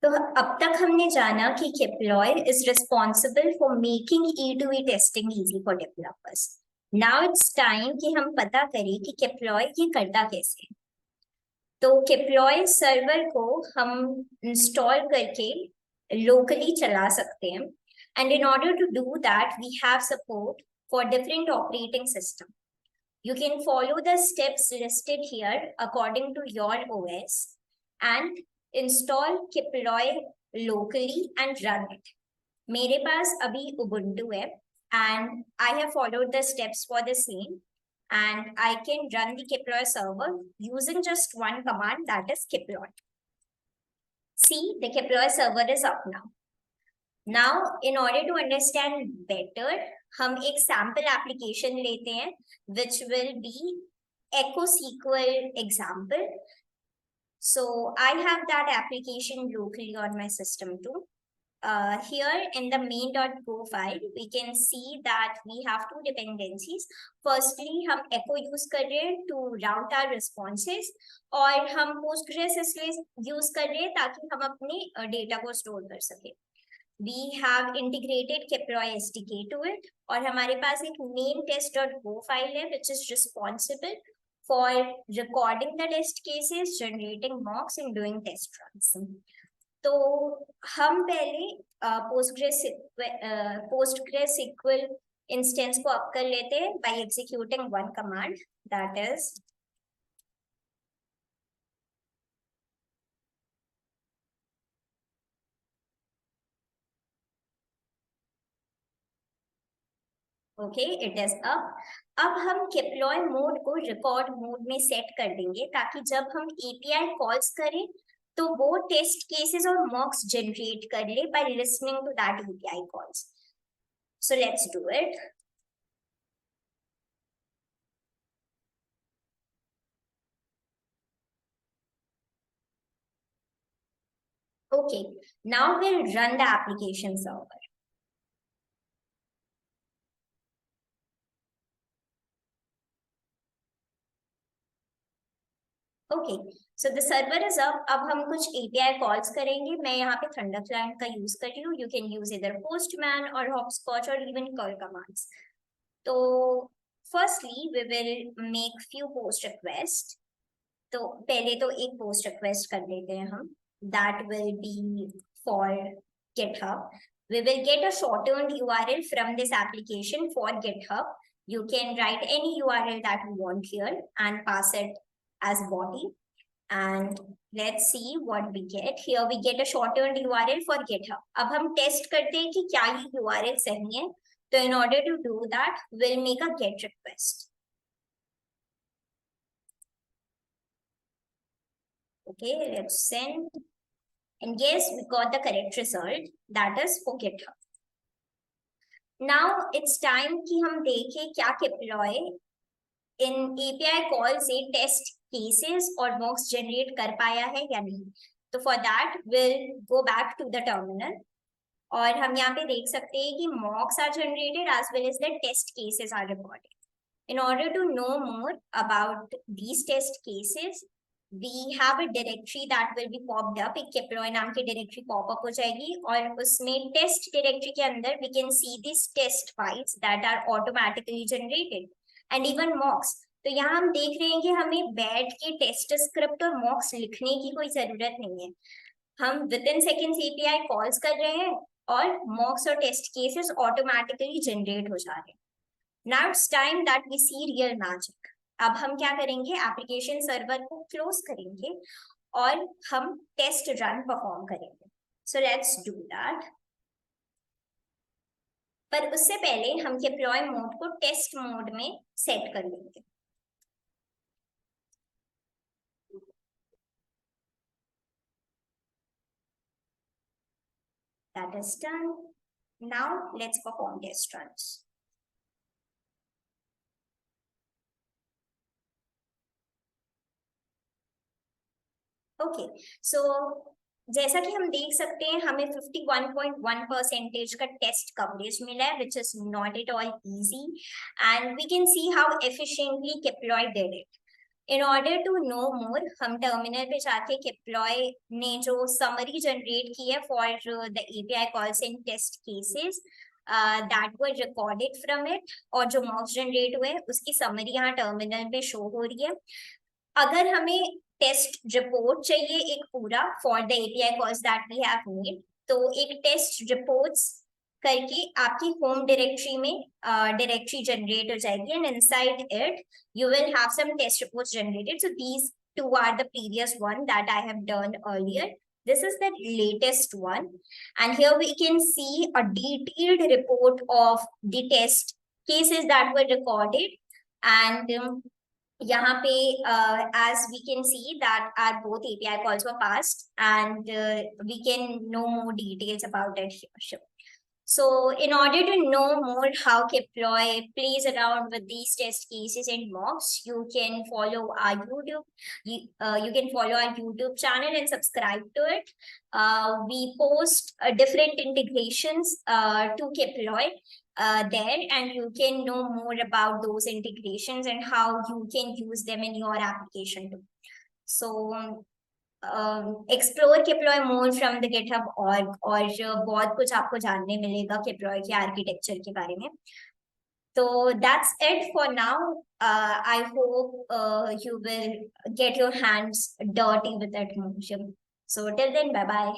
तो अब तक हमने जाना कि Keploy is responsible for making E2E testing easy for developers. Now it's time कि हम पता करें कि Keploy ये करता कैसे है। तो Keploy सर्वर को हम इंस्टॉल करके लोकली चला सकते हैं, and in order to do that we have support for different operating system. You can follow the steps listed here according to your OS and install Keploy locally and run it. मेरे पास अभी Ubuntu है and I have followed the steps for the same, and I can run the Keploy server using just one command, that is Keploy. See, the Keploy server is up now. Now, in order to understand better, हम एक sample application लेते हैं, which will be Echo SQL example. So I have that application locally on my system too. Here in the main.go file, we can see that we have two dependencies. Firstly, हम echo use कर रहे हैं to route our responses, और हम Postgres इसलिए use कर रहे हैं ताकि हम अपने data को store कर सके. We have integrated Keploy SDK to it, और हमारे पास एक main test.go file है which is responsible for recording the test cases, generating mocks and doing test runs. तो हम पहले Postgres SQL instance को up कर लेते हैं by executing one command, that is okay, it is up. अब हम Keploy मोड को रिकॉर्ड मोड में सेट कर देंगे ताकि जब हम API कॉल्स करें तो वो टेस्ट केसेस और मॉक्स जनरेट कर ले by listening to that API calls. So let's do it. Okay, now we'll run the application server. Okay, so the server is up. अब हम कुछ API calls करेंगे. मैं यहाँ पे Thunder client का use कर रही हूँ. You can use either Postman or Hopscotch or even curl commands. तो firstly we will make few post requests. तो पहले तो एक post request कर देते हैं हम. That will be for GitHub. We will get a shortened URL from this application for GitHub. You can write any URL that you want here and pass it as body, and let's see what we get. Here we get a shortened URL for GitHub. अब हम test करते हैं कि क्या ये URL सही है. तो in order to do that, we'll make a GET request. Okay, let's send, and yes, we got the correct result. That is for GitHub. Now it's time कि हम देखें क्या Keploy इन API कॉल से test cases और mocks generate कर पाया है या नहीं. तो for that will go back to the terminal, और हम यहाँ पे देख सकते हैं कि mocks are generated as well as the test cases are recorded. In order to know more about these test cases, we have a directory that will be popped up. एक Keploy नाम की directory pop up हो जाएगी, और उसमें test directory के अंदर we can see these test files that are automatically generated and even mocks. तो यहाँ हम देख रहे हैं कि हमें बैठ के टेस्ट स्क्रिप्ट और मॉक्स लिखने की कोई जरूरत नहीं है. हम with in seconds API calls कर रहे हैं और मॉक्स और टेस्ट केसेस ऑटोमेटिकली जनरेट हो जा रहे हैं. Now it's time that we see real magic. अब हम क्या करेंगे, एप्लीकेशन सर्वर को क्लोज करेंगे और हम टेस्ट रन परफॉर्म करेंगे. So let's do that. पर उससे पहले हम Keploy मोड को टेस्ट मोड में सेट कर लेंगे. That is done. Now let's perform test runs. Okay, so जैसा कि हम देख सकते हैं हमें 51.1% का टेस्ट कवरेज मिला है, which is not at all easy, and we can see how efficiently Keploy did it. In order to know more, हम terminal पे जाके Keploy ने जो summary generate की है for the API calls and test cases that were recorded from it, और जो mocks generate हुए उसकी summary यहाँ terminal पे show हो रही है. अगर हमें टेस्ट रिपोर्ट चाहिए एक पूरा for the API calls that we have made, तो एक टेस्ट रिपोर्ट्स करके आपकी होम डायरेक्टरी में डायरेक्टरी जनरेट हो जाएगी, and inside it you will have some test reports generated. So these two are the previous one that I have done earlier. This is the latest one, and here we can see a detailed report of the test cases that were recorded. And यहाँ पे as we can see that our both API calls were passed, and we can know more details about it here. So in order to know more how Keploy plays around with these test cases and mocks, you can follow our YouTube. You can follow our YouTube channel and subscribe to it. We post different integrations to Keploy there, and you can know more about those integrations and how you can use them in your application too. So explore Keploy more from the GitHub org, और बहुत कुछ आपको जानने मिलेगा Keploy के architecture के बारे में. So that's it for now. I hope you will get your hands dirty with that motion. So till then, bye bye.